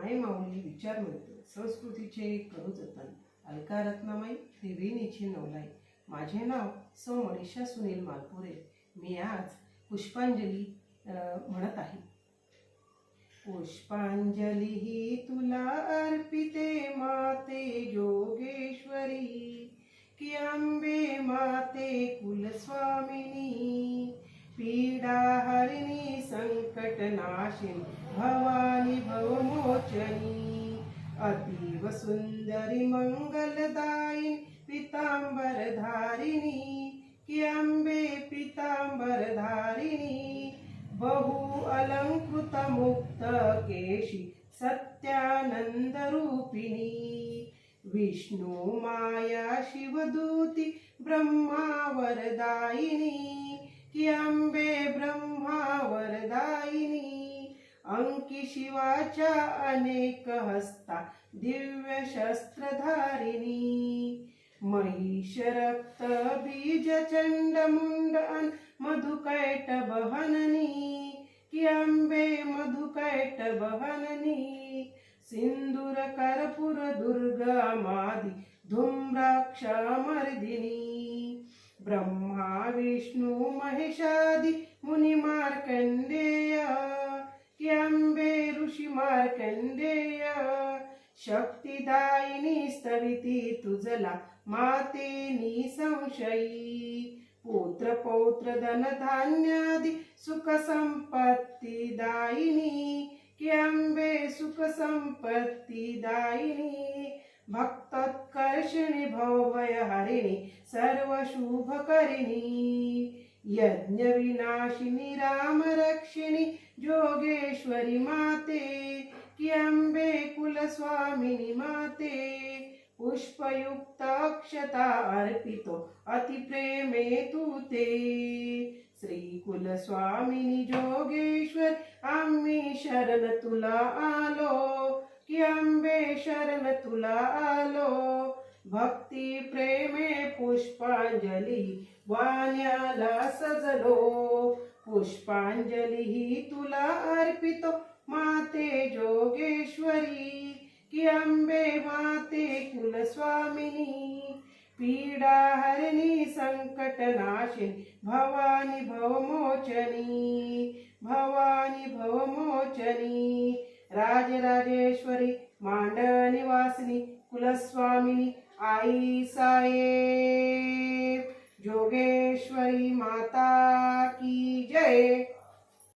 माय माऊली विचार म्हणतो संस्कृतीचे करू जतन अलका रत्नामाई त्रिवेणीची नवलाई. माझे नाव सौ मनीषा सुनील मालपुरे. मी आज पुष्पांजली म्हणत आहे. पुष्पांजली ही तुला अर्पिते माते जोगेश्वरी, की अंबे माते कुलस्वामिनी, पीडा हरिणी संकटनाशिनी, भवानी भवमोचनी, अतीव सुंदरी मंगलदायिनी, पीतांबर धारिणी, की अंबे पीतांबर धारिणी, बहु अलंकृत मुक्त केशी, सत्यानंद रूपिणी, विष्णु माया शिवदूती, ब्रह्मा वरदायिनी, की अंबे ब्रह्मा वरदायिनी, अंकी शिवाच्या अनेक हस्ता, दिव्य शस्त्रधारिणी, महिष रक्त बीज चंड मुंडन मधुकैट बहननी, की अंबे मधुकैट बहननी, सिंदूर कर्पूर दुर्गा मादी, धूम्राक्षमर्दिनी, ब्रह्मा विष्णु महेशादि मुनि मार्कंडेय, की अंबे ऋषी मार्कंडेय, शक्तिदायिनी स्तविती तुझला माते निसंशयी, पुत्र पौत्र धन धान्यादि सुख संपत्ती दायिनी, की अंबे सुख संपत्ती दायिनी, भक्तोत्कर्षिणी भवभय हरिणी, सर्व शुभ करिणी, यज्ञ विनाशिनी राम रक्षिणी, जोगेश्वरी माते, की अंबे कुलस्वामिनी माते, पुष्पयुक्त अक्षता अर्पितो अति प्रेमे तूते, श्री कुलस्वामिनी जोगेश्वर आम्ही शरण तुला आलो, की अंबे शरण तुला आलो, भक्ती प्रेमे पुष्पांजली वाण्याला सजलो, पुष्पांजली ही तुला अर्पितो माते जोगेश्वरी, की अंबे माते कुलस्वामिनी, पीडा हरिणी संकटनाशिनी, भवानी भवमोचनी, भवानी भवमोचनी, राजराजेश्वरी मांडनिवासिनी, कुलस्वामिनी आई साहेब जोगेश्वरी माता की जय.